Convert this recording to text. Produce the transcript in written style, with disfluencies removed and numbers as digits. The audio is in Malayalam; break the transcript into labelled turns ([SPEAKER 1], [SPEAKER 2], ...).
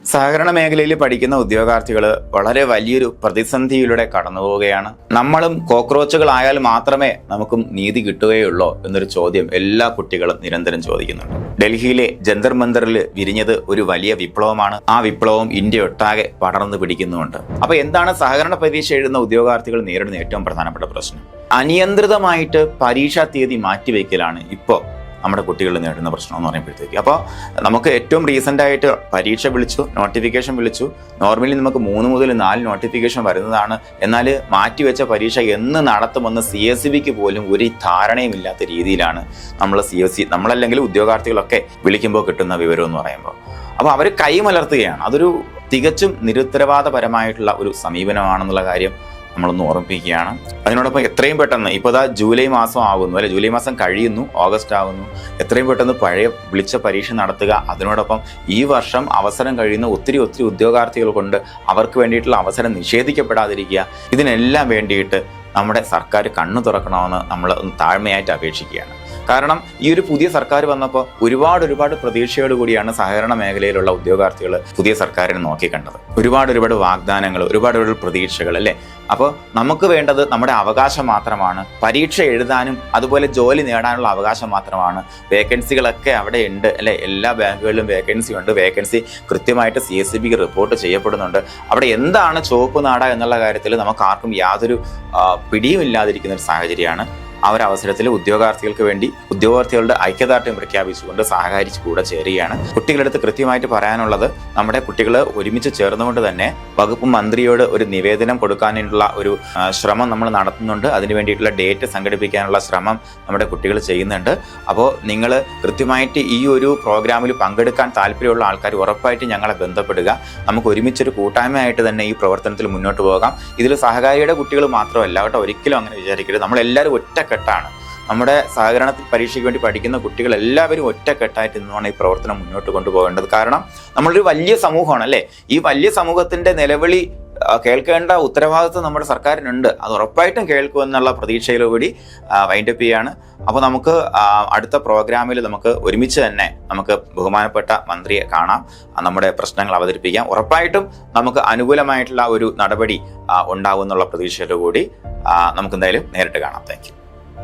[SPEAKER 1] സഹകരണ മേഖലയിൽ പഠിക്കുന്ന ഉദ്യോഗാർത്ഥികൾ വളരെ വലിയൊരു പ്രതിസന്ധിയിലൂടെ കടന്നു പോവുകയാണ്. നമ്മളും കോക്രോച്ചുകളായാൽ മാത്രമേ നമുക്കും നീതി കിട്ടുകയുള്ളൂ എന്നൊരു ചോദ്യം എല്ലാ കുട്ടികളും നിരന്തരം ചോദിക്കുന്നുണ്ട്. ഡൽഹിയിലെ ജന്തർ മന്ദറിൽ വിരിഞ്ഞത് ഒരു വലിയ വിപ്ലവമാണ്. ആ വിപ്ലവം ഇന്ത്യ ഒട്ടാകെ പടർന്നു പിടിക്കുന്നുമുണ്ട്. അപ്പൊ എന്താണ് സഹകരണ പരീക്ഷ എഴുതുന്ന ഉദ്യോഗാർത്ഥികൾ നേരിടുന്ന ഏറ്റവും പ്രധാനപ്പെട്ട പ്രശ്നം? അനിയന്ത്രിതമായിട്ട് പരീക്ഷാ തീയതി മാറ്റിവെക്കലാണ് ഇപ്പോൾ നമ്മുടെ കുട്ടികൾ നേരിടുന്ന പ്രശ്നം എന്ന് പറയുമ്പോഴത്തേക്ക്. അപ്പോൾ നമുക്ക് ഏറ്റവും റീസെൻ്റ് ആയിട്ട് പരീക്ഷ വിളിച്ചു, നോട്ടിഫിക്കേഷൻ വിളിച്ചു. നോർമലി നമുക്ക് 3 മുതൽ 4 നോട്ടിഫിക്കേഷൻ വരുന്നതാണ്. എന്നാൽ മാറ്റിവെച്ച പരീക്ഷ എന്ന് നടത്തുമെന്ന് CSEBിക്ക് പോലും ഒരു ധാരണയും ഇല്ലാത്ത രീതിയിലാണ് നമ്മളല്ലെങ്കിൽ ഉദ്യോഗാർത്ഥികളൊക്കെ വിളിക്കുമ്പോൾ കിട്ടുന്ന വിവരം എന്ന് പറയുമ്പോൾ. അപ്പോൾ അവർ കൈമലർത്തുകയാണ്. അതൊരു തികച്ചും നിരുത്തരവാദപരമായിട്ടുള്ള ഒരു സമീപനമാണെന്നുള്ള കാര്യം നമ്മളൊന്ന് ഓർമ്മിപ്പിക്കുകയാണ്. അതിനോടൊപ്പം എത്രയും പെട്ടെന്ന് ഇപ്പോൾ ജൂലൈ മാസം ആകുന്നു, അല്ലെ ജൂലൈ മാസം കഴിയുന്നു, ഓഗസ്റ്റ് ആകുന്നു. എത്രയും പെട്ടെന്ന് പഴയ വിളിച്ച പരീക്ഷ നടത്തുക. അതിനോടൊപ്പം ഈ വർഷം അവസരം കഴിയുന്ന ഒത്തിരി ഉദ്യോഗാർത്ഥികൾ കൊണ്ട് അവർക്ക് വേണ്ടിയിട്ടുള്ള അവസരം നിഷേധിക്കപ്പെടാതിരിക്കുക. ഇതിനെല്ലാം വേണ്ടിയിട്ട് നമ്മുടെ സർക്കാർ കണ്ണു തുറക്കണമെന്ന് നമ്മൾ ഒന്ന് താഴ്മയായിട്ട് അപേക്ഷിക്കുകയാണ്. കാരണം ഈ ഒരു പുതിയ സർക്കാർ വന്നപ്പോൾ ഒരുപാട് പ്രതീക്ഷയോട് കൂടിയാണ് സഹകരണ മേഖലയിലുള്ള ഉദ്യോഗാർത്ഥികൾ പുതിയ സർക്കാരിനെ നോക്കിക്കണ്ടത്. ഒരുപാട് വാഗ്ദാനങ്ങൾ, ഒരുപാട് പ്രതീക്ഷകൾ, അല്ലേ? അപ്പോൾ നമുക്ക് വേണ്ടത് നമ്മുടെ അവകാശം മാത്രമാണ്. പരീക്ഷ എഴുതാനും അതുപോലെ ജോലി നേടാനുള്ള അവകാശം മാത്രമാണ്. വേക്കൻസികളൊക്കെ അവിടെ ഉണ്ട്, അല്ലെ? എല്ലാ ബാങ്കുകളിലും വേക്കൻസി ഉണ്ട്. വേക്കൻസി കൃത്യമായിട്ട് CSEBിക്ക് റിപ്പോർട്ട് ചെയ്യപ്പെടുന്നുണ്ട്. അവിടെ എന്താണ് ചുവപ്പ് നാട എന്നുള്ള കാര്യത്തിൽ നമുക്ക് ആർക്കും യാതൊരു പിടിയും ഇല്ലാതിരിക്കുന്ന ഒരു സാഹചര്യമാണ്. ആ ഒരു അവസരത്തിൽ ഉദ്യോഗാർത്ഥികൾക്ക് വേണ്ടി ഉദ്യോഗാർത്ഥികളുടെ ഐക്യദാർഢ്യം പ്രഖ്യാപിച്ചുകൊണ്ട് സഹകരിച്ച് കൂടെ ചേരുകയാണ്. കുട്ടികളുടെ അടുത്ത് കൃത്യമായിട്ട് പറയാനുള്ളത്, നമ്മുടെ കുട്ടികൾ ഒരുമിച്ച് ചേർന്നുകൊണ്ട് തന്നെ വകുപ്പ് മന്ത്രിയോട് ഒരു നിവേദനം കൊടുക്കാനുള്ള ഒരു ശ്രമം നമ്മൾ നടത്തുന്നുണ്ട്. അതിന് വേണ്ടിയിട്ടുള്ള ഡേറ്റ് സംഘടിപ്പിക്കാനുള്ള ശ്രമം നമ്മുടെ കുട്ടികൾ ചെയ്യുന്നുണ്ട്. അപ്പോൾ നിങ്ങൾ കൃത്യമായിട്ട് ഈ ഒരു പ്രോഗ്രാമിൽ പങ്കെടുക്കാൻ താല്പര്യമുള്ള ആൾക്കാർ ഉറപ്പായിട്ട് ഞങ്ങളെ ബന്ധപ്പെടുക. നമുക്ക് ഒരുമിച്ചൊരു കൂട്ടായ്മയായിട്ട് തന്നെ ഈ പ്രവർത്തനത്തിൽ മുന്നോട്ട് പോകാം. ഇതിൽ സഹകാരിയുടെ കുട്ടികൾ മാത്രമല്ല കേട്ടോ, ഒരിക്കലും അങ്ങനെ വിചാരിക്കരുത്. നമ്മളെല്ലാവരും ഒറ്റക്കെട്ടാണ്. നമ്മുടെ സഹകരണത്തിൽ പരീക്ഷയ്ക്ക് വേണ്ടി പഠിക്കുന്ന കുട്ടികൾ എല്ലാവരും ഒറ്റക്കെട്ടായിട്ട് നിന്നുമാണ് ഈ പ്രവർത്തനം മുന്നോട്ട് കൊണ്ടുപോകേണ്ടത്. കാരണം നമ്മളൊരു വലിയ സമൂഹമാണ്, അല്ലേ? ഈ വലിയ സമൂഹത്തിന്റെ നിലവിളി കേൾക്കേണ്ട ഉത്തരവാദിത്വം നമ്മുടെ സർക്കാരിനുണ്ട്. അത് ഉറപ്പായിട്ടും കേൾക്കുമെന്നുള്ള പ്രതീക്ഷയിലൂടി വൈൻഡപ്പ് ചെയ്യാണ്. അപ്പോൾ നമുക്ക് അടുത്ത പ്രോഗ്രാമിൽ നമുക്ക് ഒരുമിച്ച് തന്നെ നമുക്ക് ബഹുമാനപ്പെട്ട മന്ത്രിയെ കാണാം, നമ്മുടെ പ്രശ്നങ്ങൾ അവതരിപ്പിക്കാം. ഉറപ്പായിട്ടും നമുക്ക് അനുകൂലമായിട്ടുള്ള ഒരു നടപടി ഉണ്ടാകുമെന്നുള്ള പ്രതീക്ഷയിലൂടി നമുക്ക് എന്തായാലും നേരിട്ട് കാണാം. Thank you.